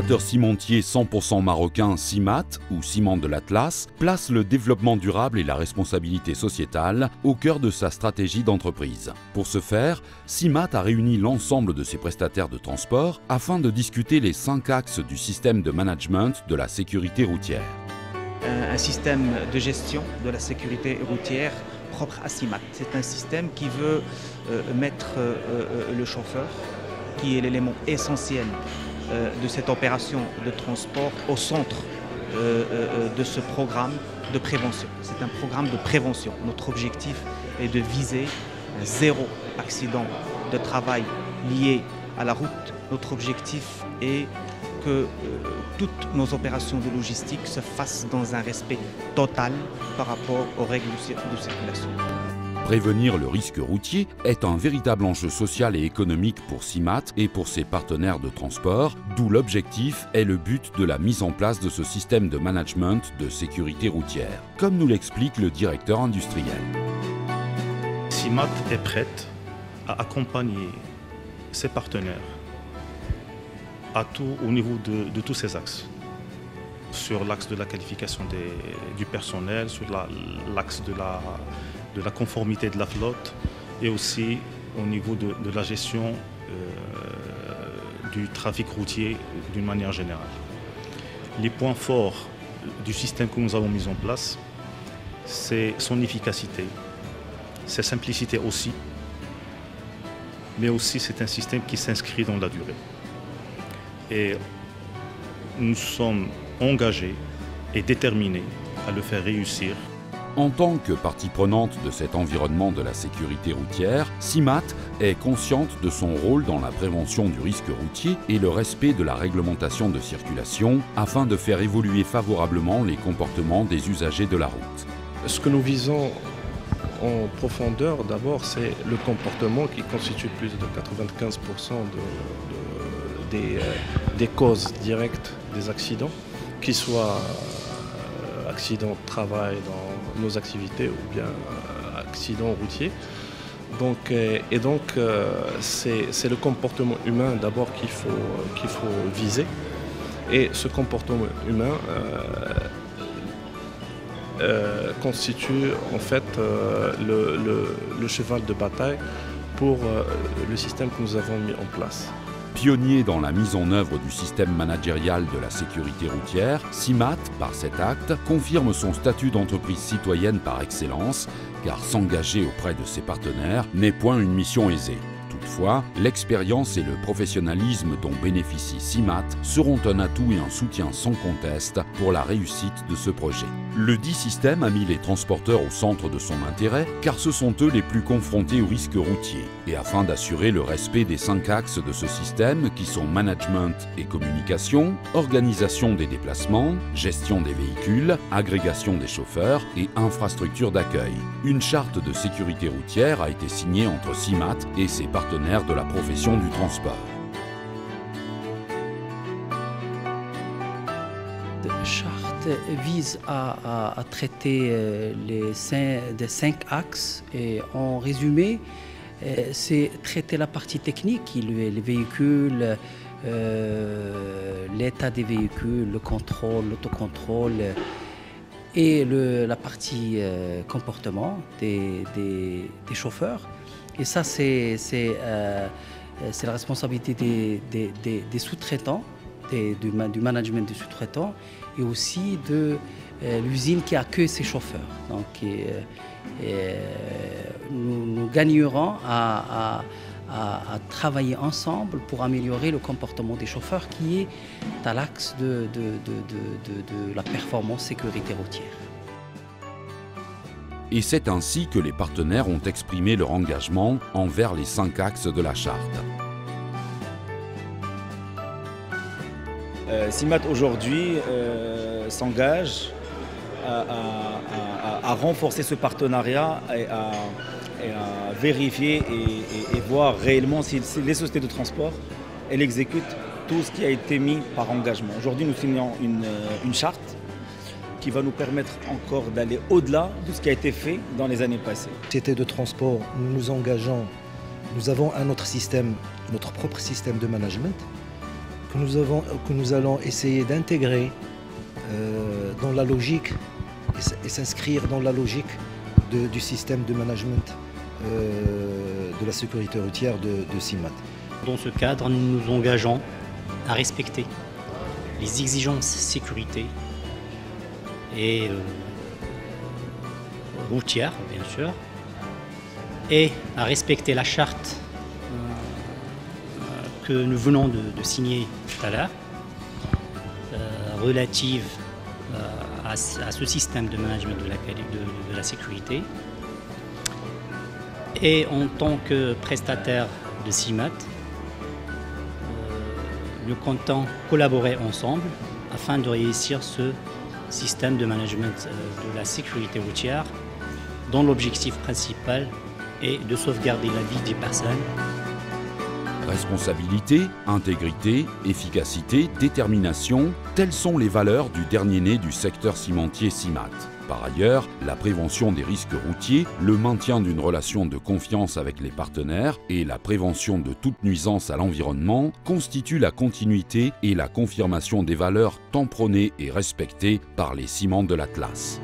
L'intégrateur cimentier 100% marocain CIMAT, ou Ciment de l'Atlas, place le développement durable et la responsabilité sociétale au cœur de sa stratégie d'entreprise. Pour ce faire, CIMAT a réuni l'ensemble de ses prestataires de transport afin de discuter les 5 axes du système de management de la sécurité routière. Un système de gestion de la sécurité routière propre à CIMAT. C'est un système qui veut mettre le chauffeur, qui est l'élément essentiel de cette opération de transport, au centre de ce programme de prévention. C'est un programme de prévention. Notre objectif est de viser 0 accident de travail lié à la route. Notre objectif est que toutes nos opérations de logistique se fassent dans un respect total par rapport aux règles de circulation. Prévenir le risque routier est un véritable enjeu social et économique pour CIMAT et pour ses partenaires de transport, d'où l'objectif est le but de la mise en place de ce système de management de sécurité routière, comme nous l'explique le directeur industriel. CIMAT est prête à accompagner ses partenaires au niveau de tous ces axes. Sur l'axe de la qualification du personnel, sur l'axe de la conformité de la flotte et aussi au niveau de la gestion du trafic routier d'une manière générale. Les points forts du système que nous avons mis en place, c'est son efficacité, sa simplicité aussi, mais aussi c'est un système qui s'inscrit dans la durée. Et nous sommes engagés et déterminés à le faire réussir. En tant que partie prenante de cet environnement de la sécurité routière, CIMAT est consciente de son rôle dans la prévention du risque routier et le respect de la réglementation de circulation afin de faire évoluer favorablement les comportements des usagers de la route. Ce que nous visons en profondeur, d'abord, c'est le comportement qui constitue plus de 95% des causes directes des accidents, qu'ils soient accidents de travail dans nos activités ou bien accidents routiers. C'est le comportement humain d'abord qu'il faut viser. Et ce comportement humain constitue en fait le cheval de bataille pour le système que nous avons mis en place. Pionnier dans la mise en œuvre du système managérial de la sécurité routière, CIMAT, par cet acte, confirme son statut d'entreprise citoyenne par excellence, car s'engager auprès de ses partenaires n'est point une mission aisée. Toutefois, l'expérience et le professionnalisme dont bénéficie CIMAT seront un atout et un soutien sans conteste pour la réussite de ce projet. Le dit système a mis les transporteurs au centre de son intérêt, car ce sont eux les plus confrontés aux risques routiers. Et afin d'assurer le respect des 5 axes de ce système, qui sont management et communication, organisation des déplacements, gestion des véhicules, agrégation des chauffeurs et infrastructure d'accueil, une charte de sécurité routière a été signée entre CIMAT et ses partenaires de la profession du transport. La charte vise à traiter les 5 axes et en résumé, c'est traiter la partie technique, les véhicules, l'état des véhicules, le contrôle, l'autocontrôle et la partie comportement des chauffeurs. Et ça, c'est la responsabilité des sous-traitants, du management des sous-traitants et aussi de l'usine qui accueille ces chauffeurs. Donc, nous gagnerons à travailler ensemble pour améliorer le comportement des chauffeurs qui est à l'axe de la performance sécurité routière. Et c'est ainsi que les partenaires ont exprimé leur engagement envers les 5 axes de la charte. CIMAT aujourd'hui s'engage à renforcer ce partenariat et à vérifier et voir réellement si les sociétés de transport elles exécutent tout ce qui a été mis par engagement. Aujourd'hui, nous signons une charte qui va nous permettre encore d'aller au-delà de ce qui a été fait dans les années passées. Société de transport, nous nous engageons, nous avons un autre système, notre propre système de management que nous allons essayer d'intégrer dans la logique et s'inscrire dans la logique du système de management de la sécurité routière de CIMAT. Dans ce cadre, nous nous engageons à respecter les exigences sécurité et routière, bien sûr, et à respecter la charte que nous venons de signer tout à l'heure, relative à ce système de management de la sécurité. Et en tant que prestataire de CIMAT, nous comptons collaborer ensemble afin de réussir ce système de management de la sécurité routière dont l'objectif principal est de sauvegarder la vie des personnes. Responsabilité, intégrité, efficacité, détermination, telles sont les valeurs du dernier né du secteur cimentier CIMAT. Par ailleurs, la prévention des risques routiers, le maintien d'une relation de confiance avec les partenaires et la prévention de toute nuisance à l'environnement constituent la continuité et la confirmation des valeurs tant prônées et respectées par les ciments de l'Atlas.